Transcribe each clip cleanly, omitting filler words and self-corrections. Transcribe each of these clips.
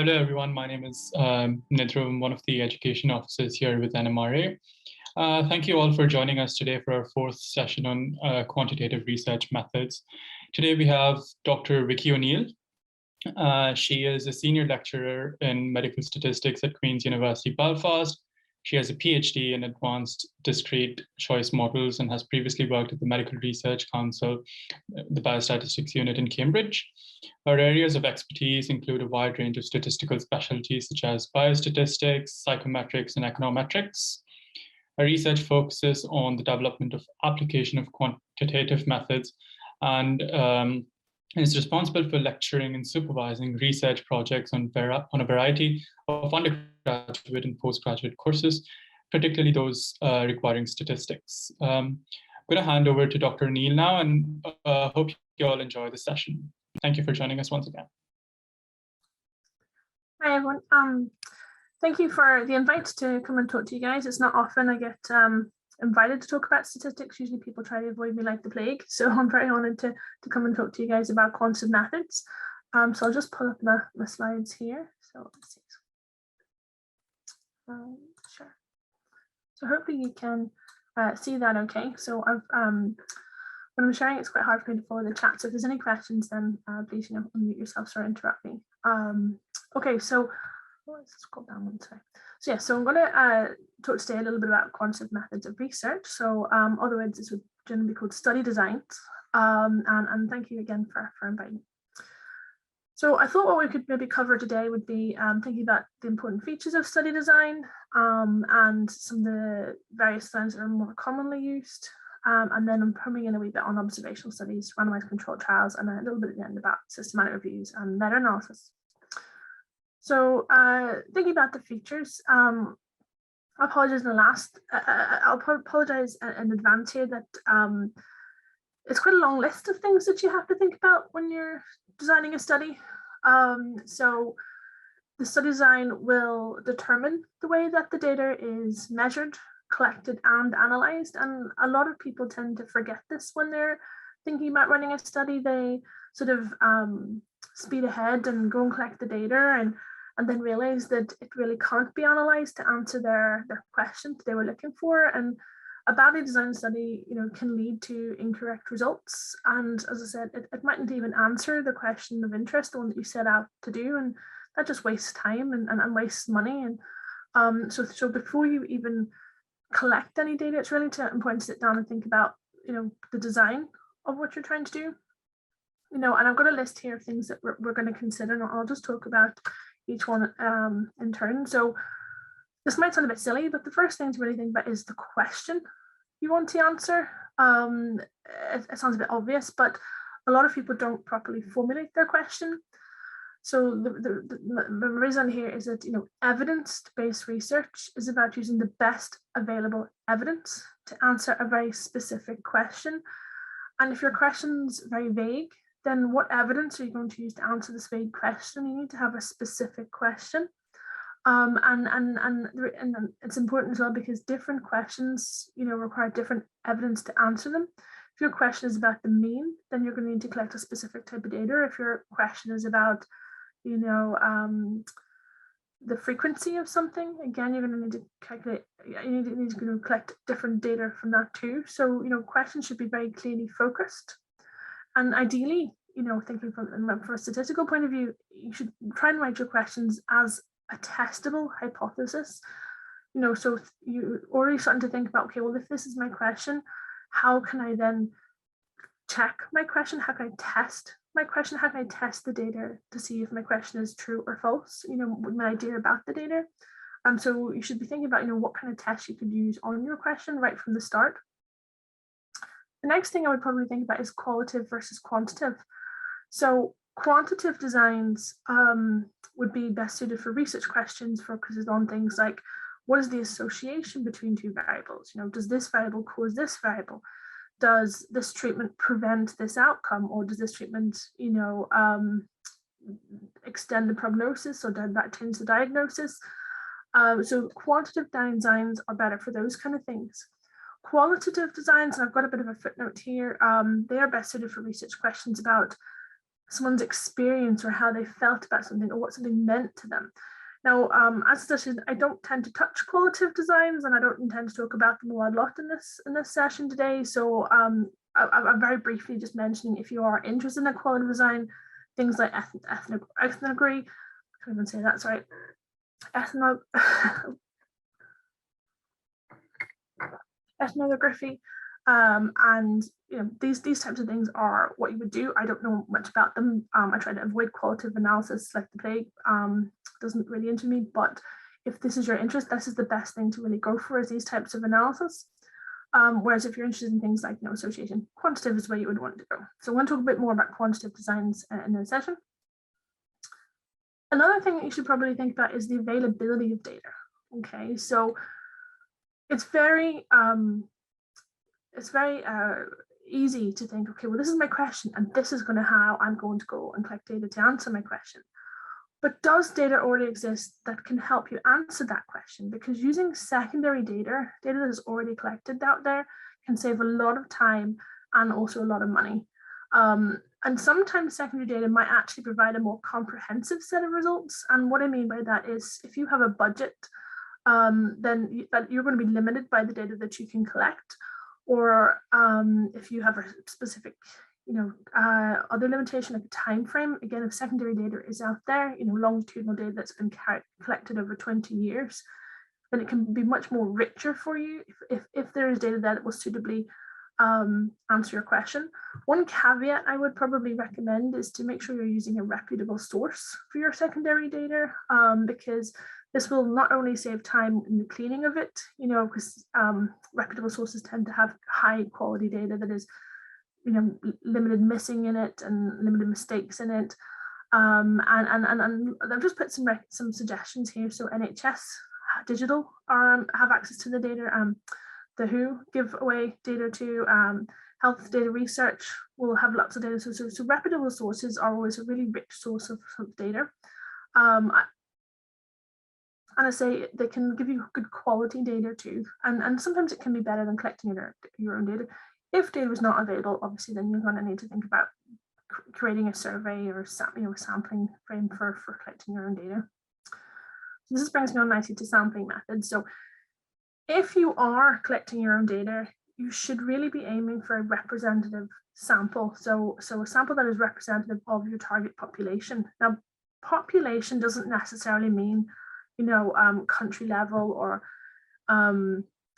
Hello, everyone. My name is Nidru. I'm one of the education officers here with NMRA. Thank you all for joining us today for our fourth session on quantitative research methods. Today we have Dr. Vikki O'Neill. She is a senior lecturer in medical statistics at Queen's University Belfast. She has a PhD in advanced discrete choice models and has previously worked at the Medical Research Council, the Biostatistics Unit in Cambridge. Her areas of expertise include a wide range of statistical specialties such as biostatistics, psychometrics, and econometrics. Her research focuses on the development of application of quantitative methods and is responsible for lecturing and supervising research projects on a variety of undergraduate and postgraduate courses, particularly those requiring statistics. I'm going to hand over to Dr. O'Neill now, and hope you all enjoy the session. Thank you for joining us once again. Hi, everyone. Thank you for the invite to come and talk to you guys. It's not often I get invited to talk about statistics. Usually people try to avoid me like the plague. So I'm very honored to come and talk to you guys about quantitative methods. So I'll just pull up my slides here. So let's see. Sure. So hopefully you can see that okay. So I've when I'm sharing, it's quite hard for me to follow the chat. So if there's any questions, then please unmute yourselves or interrupt me. Okay, so let's scroll down one second. So yeah, so I'm going to talk today a little bit about quantitative methods of research. So otherwise this would generally be called study designs. And thank you again for inviting me. So I thought what we could maybe cover today would be thinking about the important features of study design and some of the various designs that are more commonly used. And then I'm coming in a wee bit on observational studies, randomized controlled trials, and a little bit at the end about systematic reviews and meta-analysis. So thinking about the features, I apologize I'll apologize in advance here that it's quite a long list of things that you have to think about when you're designing a study. So the study design will determine the way that the data is measured, collected, and analyzed. And a lot of people tend to forget this when they're thinking about running a study. They sort of speed ahead and go and collect the data and then realize that it really can't be analyzed to answer their question they were looking for. And a badly designed study, can lead to incorrect results. And as I said, it mightn't even answer the question of interest, the one that you set out to do. And that just wastes time and wastes money. And so before you even collect any data, it's really important to sit down and think about, the design of what you're trying to do. And I've got a list here of things that we're going to consider, and I'll just talk about each one in turn. So this might sound a bit silly, but the first thing to really think about is the question you want to answer. It sounds a bit obvious, but a lot of people don't properly formulate their question. So the reason here is that, evidence-based research is about using the best available evidence to answer a very specific question. And if your question's very vague, then what evidence are you going to use to answer this vague question? You need to have a specific question. And it's important as well because different questions, require different evidence to answer them. If your question is about the mean, then you're going to need to collect a specific type of data. If your question is about, the frequency of something, again, you're going to need to calculate, you need to collect different data from that too. So, questions should be very clearly focused. And ideally, thinking from a statistical point of view, you should try and write your questions as a testable hypothesis. So you're already starting to think about, okay, well, if this is my question, how can I then check my question? How can I test my question? How can I test the data to see if my question is true or false? My idea about the data. So you should be thinking about, what kind of tests you could use on your question right from the start. The next thing I would probably think about is qualitative versus quantitative. So quantitative designs would be best suited for research questions, focuses on things like, what is the association between two variables? Does this variable cause this variable? Does this treatment prevent this outcome, or does this treatment, extend the prognosis, or does that change the diagnosis? So quantitative designs are better for those kind of things. Qualitative designs, and I've got a bit of a footnote here, they are best suited for research questions about someone's experience or how they felt about something or what something meant to them. Now, as such, I don't tend to touch qualitative designs, and I don't intend to talk about them a lot in this session today. So I'm very briefly just mentioning, if you are interested in a qualitative design, things like ethnography, I can't even say that's right, ethnography, and these types of things are what you would do. I don't know much about them. I try to avoid qualitative analysis like the plague. Doesn't really interest me, but if this is your interest, this is the best thing to really go for, is these types of analysis. Whereas if you're interested in things like association, quantitative is where you would want to go. So I want to talk a bit more about quantitative designs in this session. Another thing that you should probably think about is the availability of data. Okay, so it's very easy to think, okay, well, this is my question, and this is how I'm going to go and collect data to answer my question. But does data already exist that can help you answer that question? Because using secondary data that is already collected out there, can save a lot of time and also a lot of money. And sometimes secondary data might actually provide a more comprehensive set of results. And what I mean by that is, if you have a budget, then you're going to be limited by the data that you can collect. Or if you have a specific other limitation, like a time frame, again, if secondary data is out there, longitudinal data that's been collected over 20 years, then it can be much more richer for you if there is data that will suitably answer your question. One caveat I would probably recommend is to make sure you're using a reputable source for your secondary data, because this will not only save time in the cleaning of it, because reputable sources tend to have high quality data that is limited missing in it and limited mistakes in it. And I've just put some suggestions here. So NHS Digital have access to the data. The WHO give away data to. Health Data Research will have lots of data. So reputable sources are always a really rich source of data. And I say they can give you good quality data too. And sometimes it can be better than collecting your own data. If data is not available, obviously, then you're going to need to think about creating a survey or a sampling frame for collecting your own data. So this brings me on nicely to sampling methods. So if you are collecting your own data, you should really be aiming for a representative sample. So a sample that is representative of your target population. Now, population doesn't necessarily mean, country level or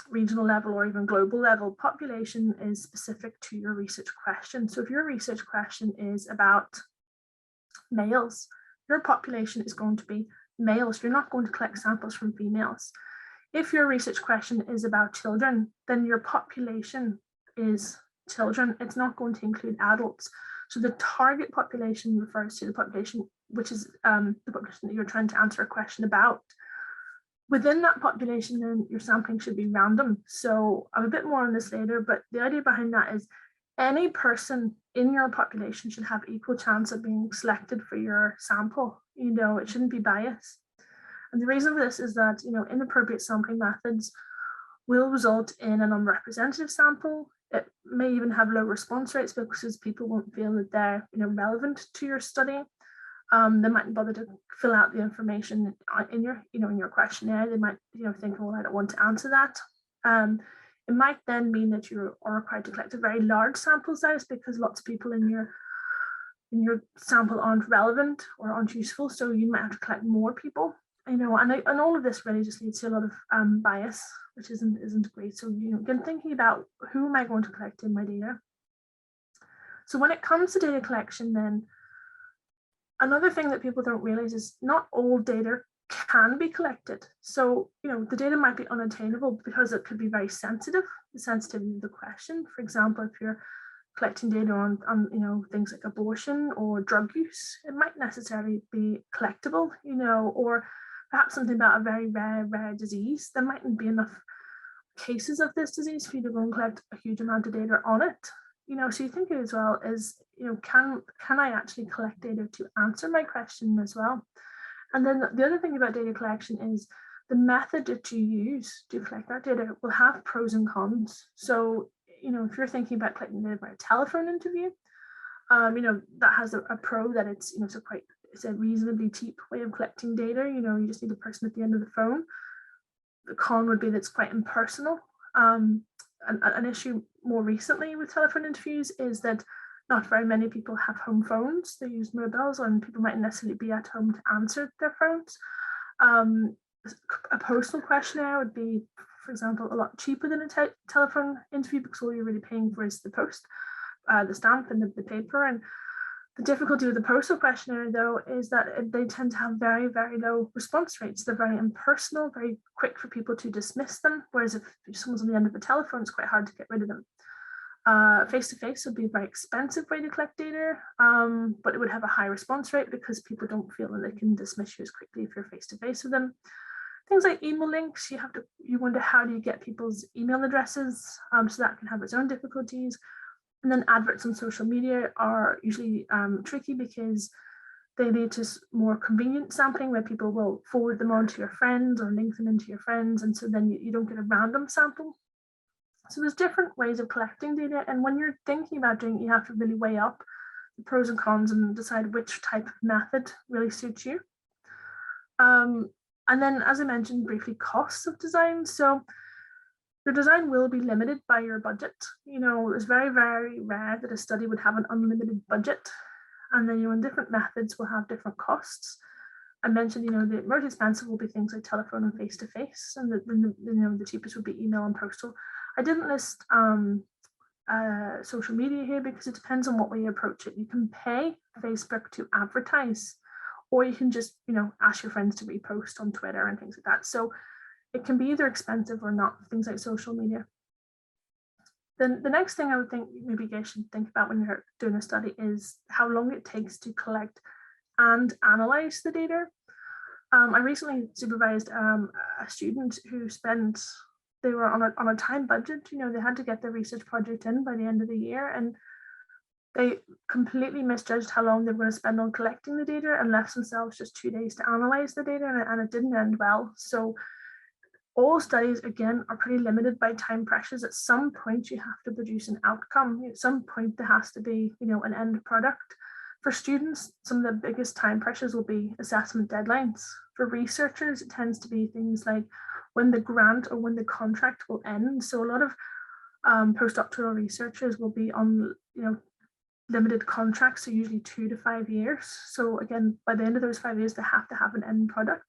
regional level or even global level. Population is specific to your research question. So if your research question is about males, your population is going to be males. You're not going to collect samples from females. If your research question is about children, then your population is children. It's not going to include adults. So the target population refers to the population, which is the population that you're trying to answer a question about. Within that population, then your sampling should be random. So I'm a bit more on this later, but the idea behind that is any person in your population should have equal chance of being selected for your sample. It shouldn't be biased. And the reason for this is that, inappropriate sampling methods will result in an unrepresentative sample. It may even have low response rates because people won't feel that they're, relevant to your study. They mightn't bother to fill out the information in your questionnaire. They might, think, well, I don't want to answer that. It might then mean that you are required to collect a very large sample size because lots of people in your sample aren't relevant or aren't useful. So you might have to collect more people. And all of this really just leads to a lot of bias, which isn't great. So again, thinking about who am I going to collect in my data. So when it comes to data collection, then another thing that people don't realize is not all data can be collected. So the data might be unattainable because it could be very sensitive, the sensitivity of the question. For example, if you're collecting data on things like abortion or drug use, it might necessarily be collectible, or perhaps something about a very rare disease. There mightn't be enough cases of this disease for you to go and collect a huge amount of data on it. So you think as well as, can I actually collect data to answer my question as well? And then the other thing about data collection is the method that you use to collect that data will have pros and cons. So, if you're thinking about collecting data by a telephone interview, that has a pro that it's, it's a reasonably cheap way of collecting data. You just need a person at the end of the phone. The con would be that it's quite impersonal. An issue more recently with telephone interviews is that not very many people have home phones. They use mobiles, and people might necessarily be at home to answer their phones. A postal questionnaire would be, for example, a lot cheaper than a telephone interview, because all you're really paying for is the post, the stamp and the paper. And the difficulty with the postal questionnaire, though, is that they tend to have very, very low response rates. They're very impersonal, very quick for people to dismiss them, whereas if someone's on the end of the telephone, it's quite hard to get rid of them. Face-to-face would be a very expensive way to collect data, but it would have a high response rate because people don't feel that they can dismiss you as quickly if you're face-to-face with them. Things like email links, you wonder how do you get people's email addresses, so that can have its own difficulties. And then adverts on social media are usually tricky because they lead to more convenient sampling where people will forward them on to your friends or link them into your friends. And so then you don't get a random sample. So there's different ways of collecting data. And when you're thinking about doing it, you have to really weigh up the pros and cons and decide which type of method really suits you. And then, as I mentioned briefly, costs of design. So your design will be limited by your budget. It's very, very rare that a study would have an unlimited budget. And then, in different methods will have different costs. I mentioned, the most expensive will be things like telephone and face-to-face, and the cheapest would be email and postal. I didn't list social media here because it depends on what way you approach it. You can pay Facebook to advertise, or you can just, ask your friends to repost on Twitter and things like that. So it can be either expensive or not, things like social media. Then the next thing I would think maybe you guys should think about when you're doing a study is how long it takes to collect and analyze the data. I recently supervised a student who they were on a time budget. They had to get their research project in by the end of the year, and they completely misjudged how long they were going to spend on collecting the data and left themselves just 2 days to analyze the data, and it didn't end well. So all studies, again, are pretty limited by time pressures. At some point, you have to produce an outcome. At some point, there has to be, an end product. For students, some of the biggest time pressures will be assessment deadlines. For researchers, it tends to be things like when the grant or when the contract will end. So a lot of postdoctoral researchers will be on, limited contracts, so usually 2 to 5 years. So again, by the end of those 5 years, they have to have an end product.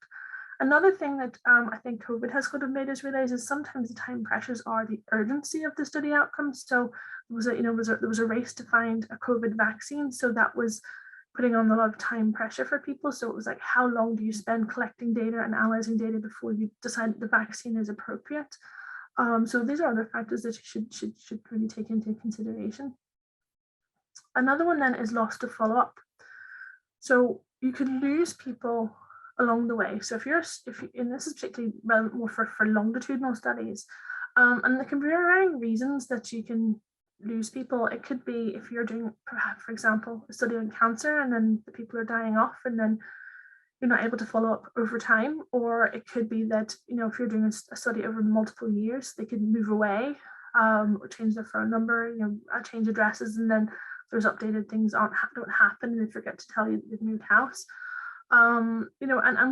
Another thing that I think COVID has sort of made us realize is sometimes the time pressures are the urgency of the study outcomes. So there was a race to find a COVID vaccine, so that was putting on a lot of time pressure for people. So it was like, how long do you spend collecting data and analyzing data before you decide the vaccine is appropriate? So these are other factors that you should really take into consideration. Another one then is loss to follow-up. So you can lose people along the way. So and this is particularly relevant more for longitudinal studies, and there can be varying reasons that you can lose people. It could be if you're doing, perhaps, for example, a study on cancer, and then the people are dying off, and then you're not able to follow up over time. Or it could be that, if you're doing a study over multiple years, they could move away, or change their phone number, change addresses, and then those updated things don't happen, and they forget to tell you that they've moved house. And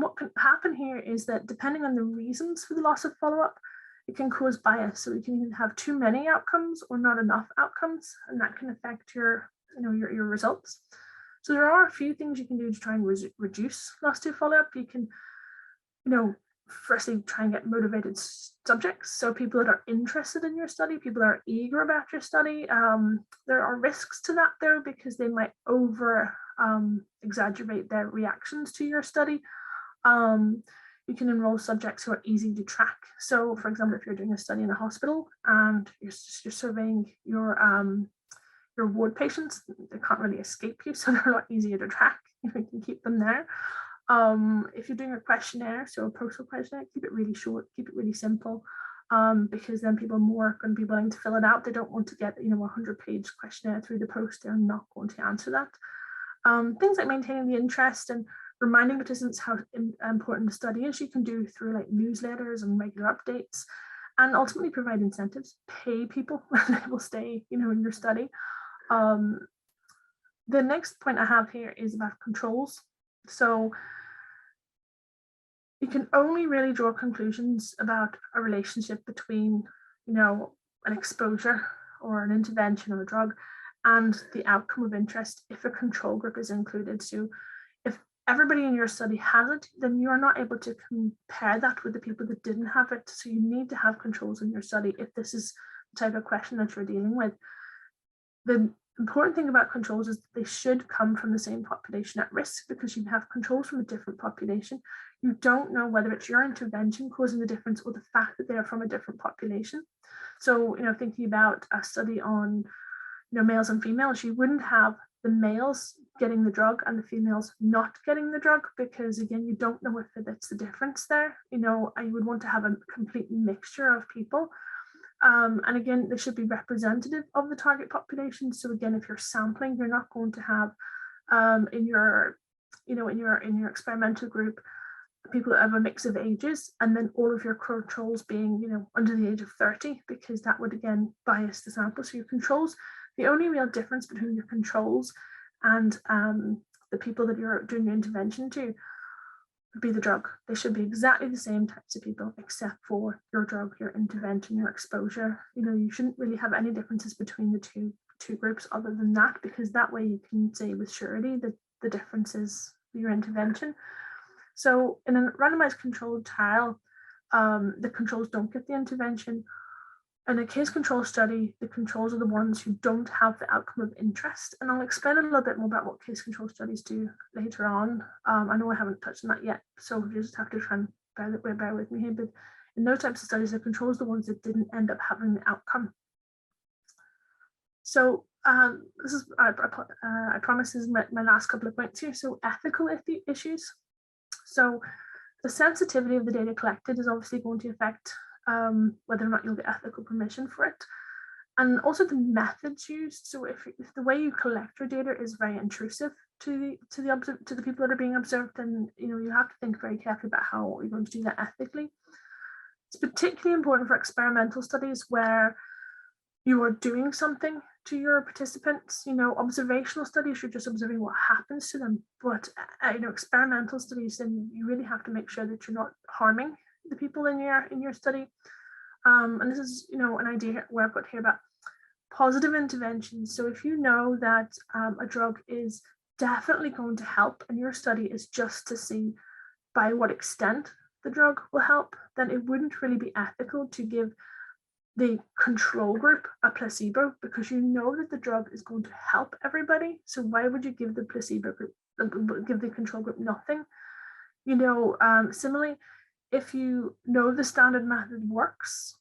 what can happen here is that depending on the reasons for the loss of follow-up, it can cause bias. So you can either have too many outcomes or not enough outcomes, and that can affect your results. So there are a few things you can do to try and reduce loss to follow-up. You can, firstly try and get motivated subjects. So people that are interested in your study, people that are eager about your study. There are risks to that though, because they might exaggerate their reactions to your study. You can enroll subjects who are easy to track. So for example, if you're doing a study in a hospital and you're surveying your ward patients, they can't really escape you, so they're a lot easier to track if you can keep them there. If you're doing a questionnaire, so a postal questionnaire, keep it really short, keep it really simple, because then people are more going to be willing to fill it out. They don't want to get a 100-page questionnaire through the post. They're not going to answer that. Things like maintaining the interest and reminding participants how important the study is, you can do through like newsletters and regular updates, and ultimately provide incentives, pay people when they will stay in your study. The next point I have here is about controls. So you can only really draw conclusions about a relationship between, an exposure or an intervention or a drug and the outcome of interest if a control group is included. So if everybody in your study has it, then you're not able to compare that with the people that didn't have it. So you need to have controls in your study if this is the type of question that you're dealing with. The important thing about controls is that they should come from the same population at risk, because you have controls from a different population. You don't know whether it's your intervention causing the difference or the fact that they're from a different population. So, thinking about a study on, males and females, you wouldn't have the males getting the drug and the females not getting the drug, because again, you don't know if that's the difference there. You would want to have a complete mixture of people. And again, they should be representative of the target population. So again, if you're sampling, you're not going to have in your experimental group people that have a mix of ages, and then all of your controls being, under the age of 30, because that would again bias the sample. So your controls, the only real difference between your controls and the people that you're doing your intervention to would be the drug. They should be exactly the same types of people, except for your drug, your intervention, your exposure. You shouldn't really have any differences between the two groups other than that, because that way you can say with surety that the difference is your intervention. So in a randomized controlled trial, the controls don't get the intervention. In a case control study, the controls are the ones who don't have the outcome of interest. And I'll explain a little bit more about what case control studies do later on. I know I haven't touched on that yet, so you just have to try and bear with me here. But in those types of studies, the controls are the ones that didn't end up having the outcome. So this is, I promise, this is my last couple of points here. So ethical issues. So the sensitivity of the data collected is obviously going to affect whether or not you'll get ethical permission for it, and also the methods used. So if the way you collect your data is very intrusive to the people that are being observed, then you have to think very carefully about how you're going to do that ethically. It's particularly important for experimental studies where you are doing something to your participants. Observational studies, you're just observing what happens to them, but experimental studies, then you really have to make sure that you're not harming the people in your study. And this is an idea where I've got here about positive interventions. So if you know that a drug is definitely going to help, and your study is just to see by what extent the drug will help, then it wouldn't really be ethical to give the control group a placebo, because you know that the drug is going to help everybody. So why would you give the placebo group, give the control group nothing? Similarly, if you know the standard method works,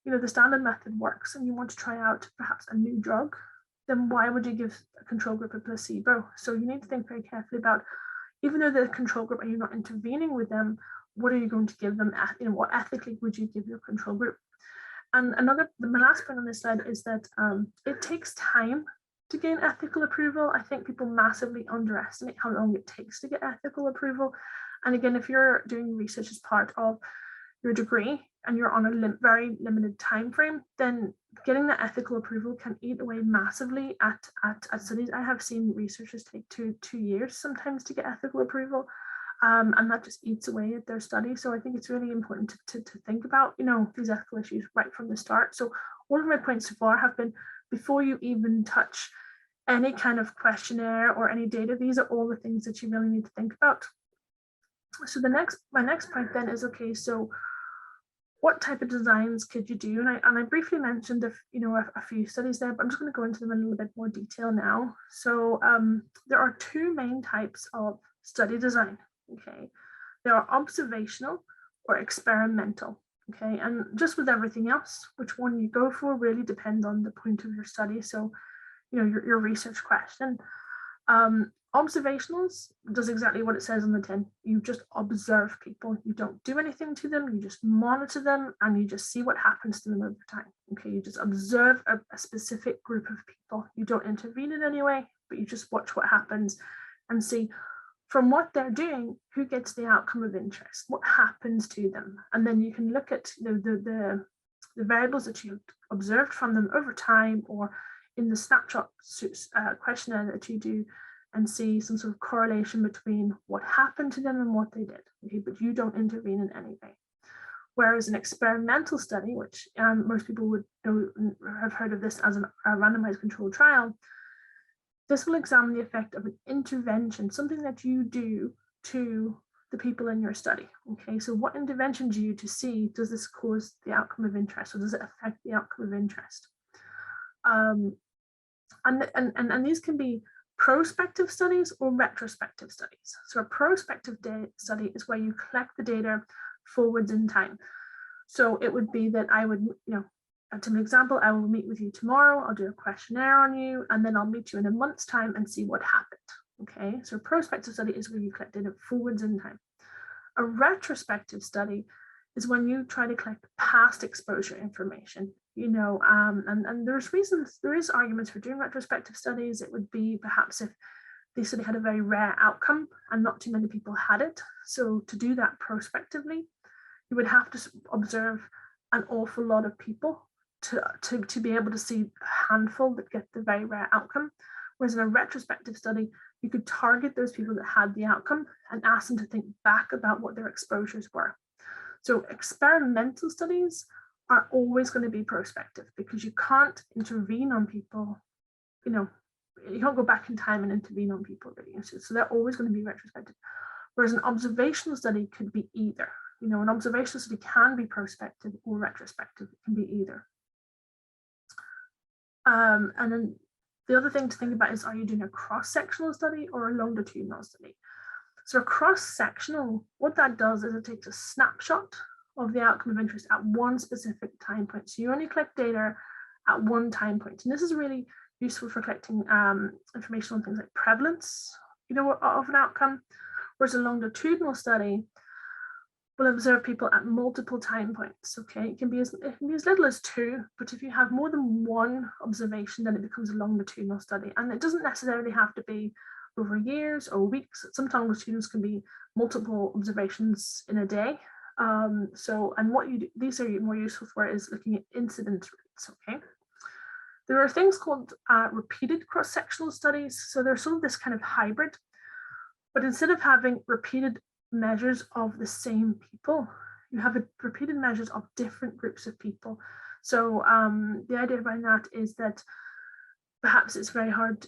and you want to try out perhaps a new drug, then why would you give a control group a placebo? So you need to think very carefully about, even though the control group and you're not intervening with them, what are you going to give them? What ethically would you give your control group? And my last point on this slide is that it takes time to gain ethical approval. I think people massively underestimate how long it takes to get ethical approval. And again, if you're doing research as part of your degree and you're on a very limited time frame, then getting that ethical approval can eat away massively at studies. I have seen researchers take two years sometimes to get ethical approval. And that just eats away at their study. So I think it's really important to think about, these ethical issues right from the start. So all of my points so far have been, before you even touch any kind of questionnaire or any data, these are all the things that you really need to think about. So my next point then is, okay, so what type of designs could you do? And I briefly mentioned a few studies there, but I'm just going to go into them in a little bit more detail now. So there are two main types of study design. Okay, they are observational or experimental. Okay, and just with everything else, which one you go for really depends on the point of your study. So, your research question. Observationals does exactly what it says on the tin. You just observe people. You don't do anything to them. You just monitor them, and you just see what happens to them over time. Okay, you just observe a specific group of people. You don't intervene in any way, but you just watch what happens and see, from what they're doing, who gets the outcome of interest, what happens to them. And then you can look at the variables that you observed from them over time, or in the snapshot questionnaire that you do and see some sort of correlation between what happened to them and what they did, okay, but you don't intervene in any way. Whereas an experimental study, which most people would know, have heard of this as a randomized controlled trial, this will examine the effect of an intervention, something that you do to the people in your study. Okay, so what intervention do you do to see, does this cause the outcome of interest, or does it affect the outcome of interest? And these can be prospective studies or retrospective studies. So a prospective study is where you collect the data forwards in time. So it would be that I would, to an example, I will meet with you tomorrow, I'll do a questionnaire on you, and then I'll meet you in a month's time and see what happened. Okay, so a prospective study is where you collect data forwards in time. A retrospective study is when you try to collect past exposure information, and there's reasons, there is arguments for doing retrospective studies. It would be perhaps if the study had a very rare outcome and not too many people had it. So to do that prospectively, you would have to observe an awful lot of people to be able to see a handful that get the very rare outcome. Whereas in a retrospective study, you could target those people that had the outcome and ask them to think back about what their exposures were. So experimental studies are always going to be prospective because you can't intervene on people, you can't go back in time and intervene on people really. So they're always going to be retrospective. Whereas an observational study could be either. An observational study can be prospective or retrospective. It can be either. And then the other thing to think about is, are you doing a cross-sectional study or a longitudinal study? So a cross-sectional, what that does is it takes a snapshot of the outcome of interest at one specific time point. So you only collect data at one time point. And this is really useful for collecting information on things like prevalence, of an outcome. Whereas a longitudinal study will observe people at multiple time points. Okay, it can be as little as 2, but if you have more than one observation, then it becomes a longitudinal study. And it doesn't necessarily have to be over years or weeks. Sometimes longitudinals can be multiple observations in a day. And what you do, these are more useful for is looking at incidence rates. Okay, there are things called repeated cross-sectional studies. So they're sort of this kind of hybrid, but instead of having repeated measures of the same people, you have repeated measures of different groups of people. So the idea behind that is that perhaps it's very hard,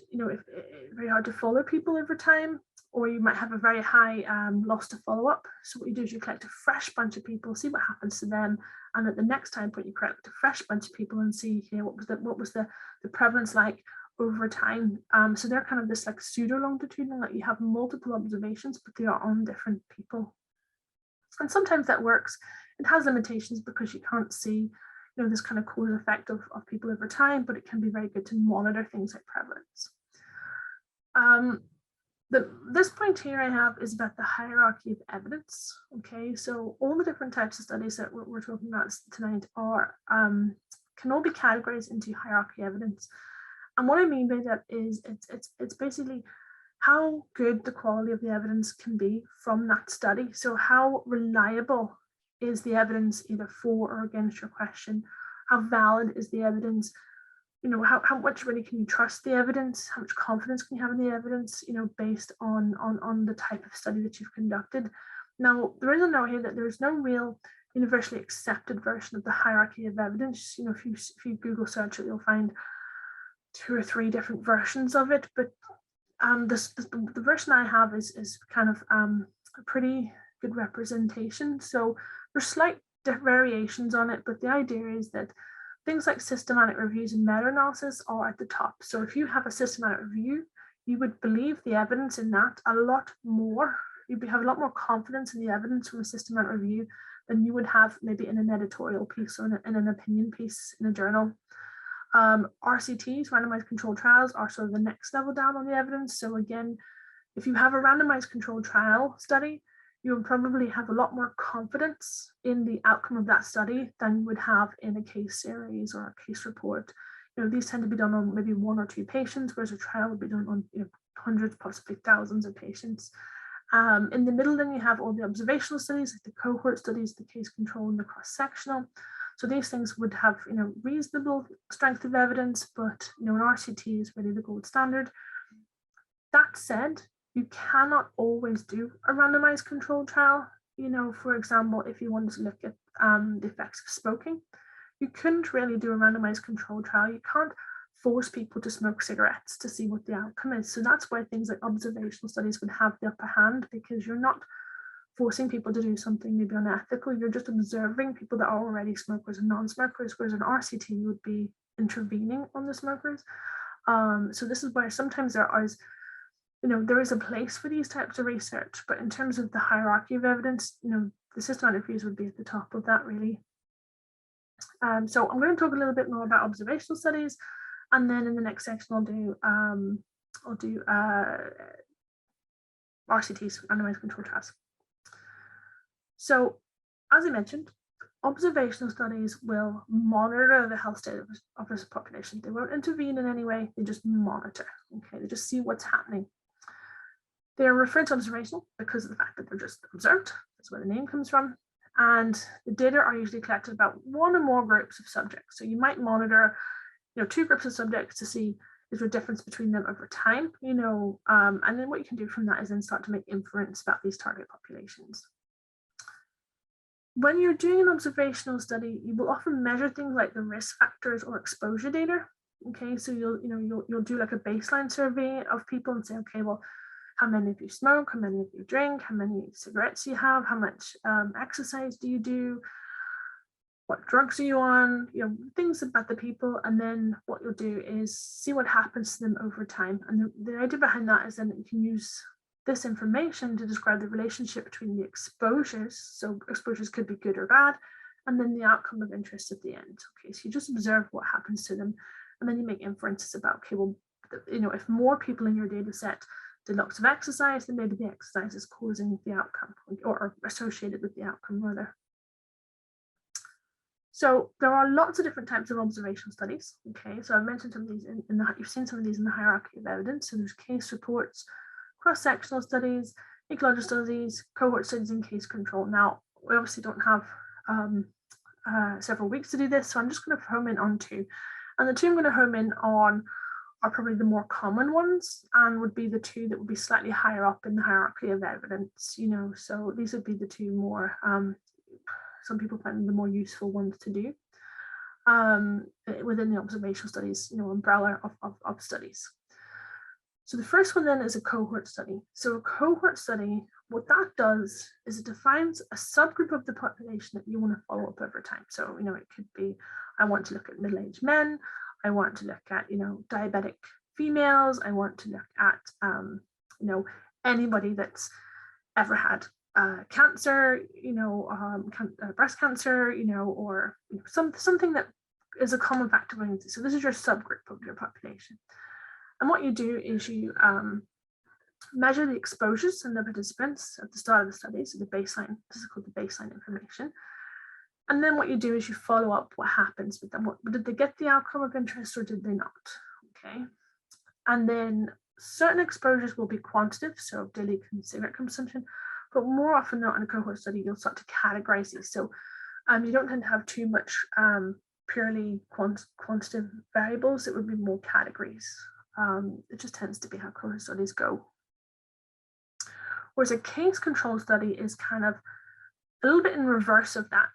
very hard to follow people over time, or you might have a very high loss to follow up. So what you do is you collect a fresh bunch of people, see what happens to them, and at the next time point you collect a fresh bunch of people and see, what was the prevalence like over time. So they're kind of this like pseudo longitudinal, that you have multiple observations, but they are on different people. And sometimes that works. It has limitations because you can't see, this kind of cause effect of people over time, but it can be very good to monitor things like prevalence. This point here I have is about the hierarchy of evidence. Okay, so all the different types of studies that we're talking about tonight are can all be categorized into hierarchy evidence. And what I mean by that is it's basically how good the quality of the evidence can be from that study. So how reliable is the evidence either for or against your question? How valid is the evidence? How much really can you trust the evidence? How much confidence can you have in the evidence, based on the type of study that you've conducted? Now, there is a note here that there's no real universally accepted version of the hierarchy of evidence. If you Google search it, you'll find 2 or 3 different versions of it, but the version I have is kind of a pretty good representation. So there's slight variations on it, but the idea is that things like systematic reviews and meta-analysis are at the top. So if you have a systematic review, you would believe the evidence in that a lot more. You'd have a lot more confidence in the evidence from a systematic review than you would have maybe in an editorial piece or in an opinion piece in a journal. RCTs, randomized controlled trials, are sort of the next level down on the evidence. So again, if you have a randomized controlled trial study, you would probably have a lot more confidence in the outcome of that study than you would have in a case series or a case report. These tend to be done on maybe 1 or 2 patients, whereas a trial would be done on hundreds, possibly thousands of patients. In the middle, then you have all the observational studies, like the cohort studies, the case control, and the cross-sectional. So these things would have, reasonable strength of evidence, but, an RCT is really the gold standard. That said, you cannot always do a randomized controlled trial. For example, if you wanted to look at the effects of smoking, you couldn't really do a randomized controlled trial. You can't force people to smoke cigarettes to see what the outcome is. So that's why things like observational studies would have the upper hand, because you're not forcing people to do something maybe unethical. You're just observing people that are already smokers and non-smokers, whereas an RCT would be intervening on the smokers. So this is why sometimes there is a place for these types of research, but in terms of the hierarchy of evidence, the systematic reviews would be at the top of that, really. So I'm going to talk a little bit more about observational studies, and then in the next section I'll do RCTs, randomized controlled trials. So, as I mentioned, observational studies will monitor the health state of this population. They won't intervene in any way, they just monitor, okay? They just see what's happening. They're referred to observational because of the fact that they're just observed. That's where the name comes from. And the data are usually collected about one or more groups of subjects. So you might monitor, 2 groups of subjects to see is there a difference between them over time, and then what you can do from that is then start to make inference about these target populations. When you're doing an observational study, you will often measure things like the risk factors or exposure data. Okay, so you'll do like a baseline survey of people and say, okay, well, how many of you smoke, how many of you drink, how many cigarettes you have, how much exercise do you do, what drugs are you on, things about the people. And then what you'll do is see what happens to them over time. And the idea behind that is then that you can use this information to describe the relationship between the exposures. So exposures could be good or bad, and then the outcome of interest at the end. Okay, so you just observe what happens to them, and then you make inferences about, okay, well, if more people in your data set did lots of exercise, then maybe the exercise is causing the outcome, or associated with the outcome rather. So there are lots of different types of observational studies. Okay, so I've mentioned some of these you've seen some of these in the hierarchy of evidence. So there's case reports, cross-sectional studies, ecological studies, cohort studies, and case control. Now, we obviously don't have several weeks to do this, so I'm just going to home in on 2. And the 2 I'm going to home in on are probably the more common ones, and would be the 2 that would be slightly higher up in the hierarchy of evidence, so these would be the 2 more, some people find them the more useful ones to do within the observational studies, umbrella of studies. So the first one then is a cohort study. So a cohort study, what that does is it defines a subgroup of the population that you want to follow up over time. So, it could be, I want to look at middle-aged men, I want to look at, diabetic females, I want to look at, anybody that's ever had cancer, breast cancer, or something that is a common factor. So this is your subgroup of your population. And what you do is you measure the exposures in the participants at the start of the study, so the baseline, this is called the baseline information. And then what you do is you follow up what happens with them. Did they get the outcome of interest or did they not? Okay. And then certain exposures will be quantitative, so daily cigarette consumption, but more often than not in a cohort study, you'll start to categorize these. So you don't tend to have too much purely quantitative variables. It would be more categories. It just tends to be how cohort studies go. Whereas a case control study is kind of a little bit in reverse of that.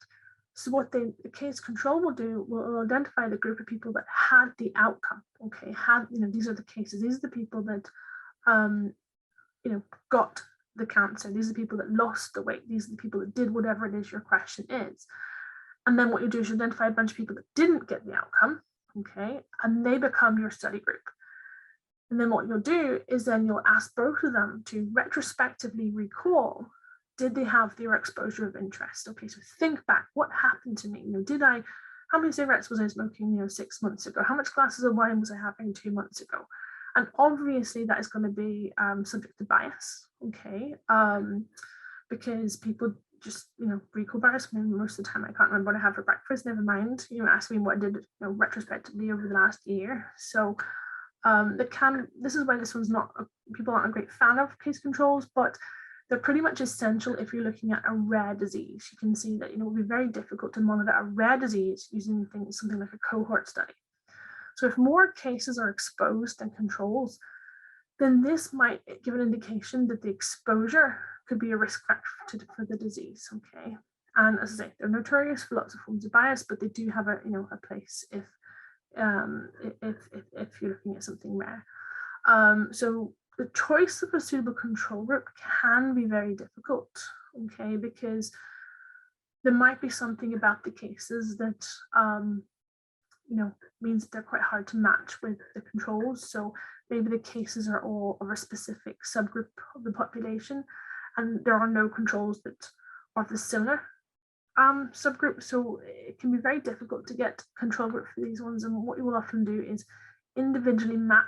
So what the case control will do will identify the group of people that had the outcome. Okay, these are the cases. These are the people that got the cancer. These are the people that lost the weight. These are the people that did whatever it is your question is. And then what you do is you identify a bunch of people that didn't get the outcome. Okay, and they become your study group. And then what you'll do is then you'll ask both of them to retrospectively recall, did they have their exposure of interest? Okay, so think back, what happened to me? How many cigarettes was I smoking, 6 months ago? How much glasses of wine was I having 2 months ago? And obviously that is going to be subject to bias, okay? Because people just, recall bias. I mean, most of the time I can't remember what I had for breakfast, never mind, ask me what I did retrospectively over the last year. So this is why this one's not, people aren't a great fan of case controls, but they're pretty much essential if you're looking at a rare disease. You can see that, it will be very difficult to monitor a rare disease using something like a cohort study. So if more cases are exposed than controls, then this might give an indication that the exposure could be a risk factor for the disease, okay? And as I say, they're notorious for lots of forms of bias, but they do have a place if you're looking at something rare. So the choice of a suitable control group can be very difficult, okay, because there might be something about the cases that means that they're quite hard to match with the controls. So maybe the cases are all of a specific subgroup of the population, and there are no controls that are of the similar subgroup. So it can be very difficult to get control group for these ones. And what you will often do is individually match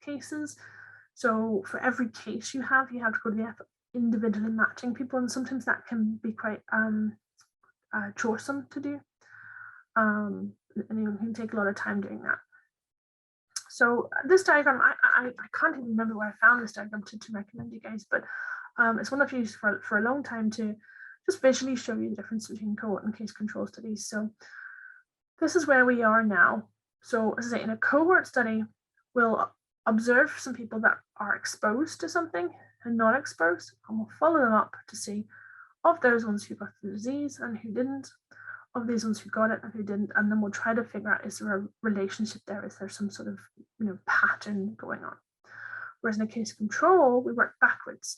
cases. So for every case you have to go to the effort individually matching people, and sometimes that can be quite choresome to do. And you can take a lot of time doing that. So this diagram, I can't even remember where I found this diagram to recommend you guys, but it's one I've used for a long time to just visually show you the difference between cohort and case control studies. So this is where we are now. So as I say, in a cohort study, we'll observe some people that are exposed to something and not exposed, and we'll follow them up to see of those ones who got the disease and who didn't, of these ones who got it and who didn't, and then we'll try to figure out, is there a relationship there? Is there some sort of pattern going on? Whereas in a case control, we work backwards.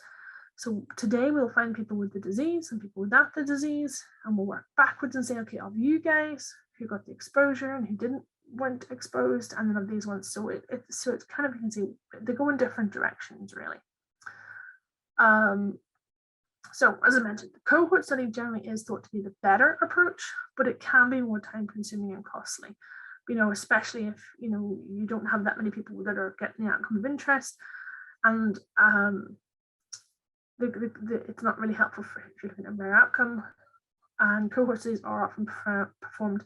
So today we'll find people with the disease and people without the disease, and we'll work backwards and say, okay, of you guys who got the exposure and who weren't exposed, and then of these ones. So it's kind of, you can see they go in different directions, really. So as I mentioned, the cohort study generally is thought to be the better approach, but it can be more time consuming and costly, especially if, you don't have that many people that are getting the outcome of interest. And it's not really helpful if you're looking at a rare outcome. And cohort studies are often performed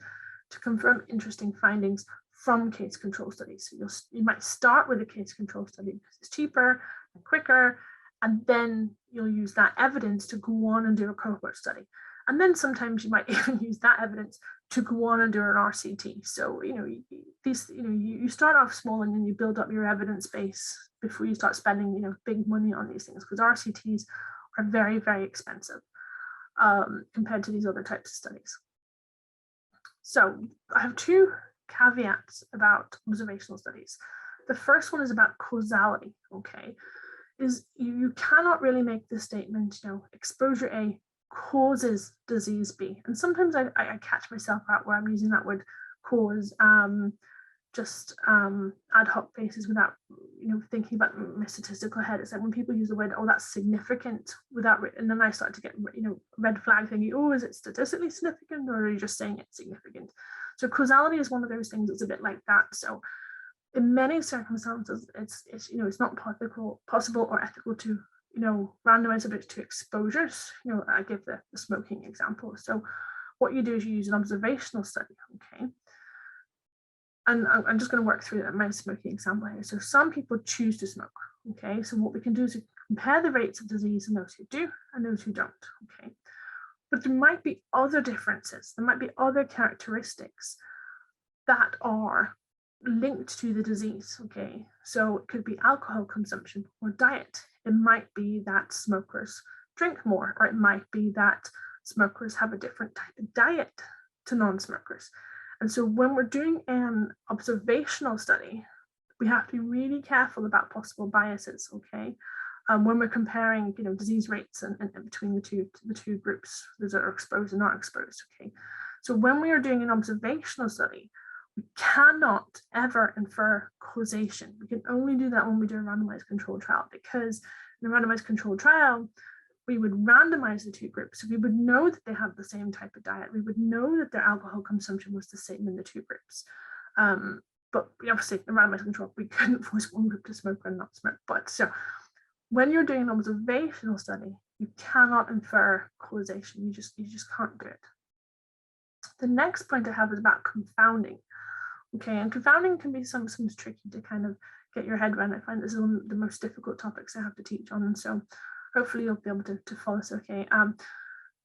to confirm interesting findings from case control studies. So you might start with a case control study because it's cheaper and quicker, and then you'll use that evidence to go on and do a cohort study. And then sometimes you might even use that evidence to go on and do an RCT. So, you start off small and then you build up your evidence base before you start spending, big money on these things, because RCTs are very, very expensive compared to these other types of studies. So I have two caveats about observational studies. The first one is about causality, okay? Is you cannot really make the statement, exposure A causes disease B. And sometimes I catch myself out where I'm using that word cause just ad hoc basis without, thinking about my statistical head. It's like when people use the word, oh, that's significant, and then I start to get, red flag thinking, oh, is it statistically significant, or are you just saying it's significant? So causality is one of those things that's a bit like that. So in many circumstances, it's not possible or ethical to, randomize subjects to exposures. I give the smoking example. So what you do is you use an observational study, okay? And I'm just going to work through my smoking example here. So some people choose to smoke, okay? So what we can do is compare the rates of disease in those who do and those who don't, okay? But there might be other differences. There might be other characteristics that are linked to the disease, okay? So it could be alcohol consumption or diet. It might be that smokers drink more, or it might be that smokers have a different type of diet to non-smokers. And so when we're doing an observational study, we have to be really careful about possible biases, okay? When we're comparing, disease rates and between the two groups, those that are exposed and not exposed, okay? So when we are doing an observational study, we cannot ever infer causation. We can only do that when we do a randomized controlled trial, because in a randomized controlled trial, we would randomize the two groups. So we would know that they have the same type of diet. We would know that their alcohol consumption was the same in the two groups. But obviously, in randomized control, we couldn't force one group to smoke and not smoke. But so when you're doing an observational study, you cannot infer causation. You just can't do it. The next point I have is about confounding. Okay, and confounding can be sometimes tricky to kind of get your head around. I find this is one of the most difficult topics I have to teach on. And so hopefully you'll be able to follow this okay.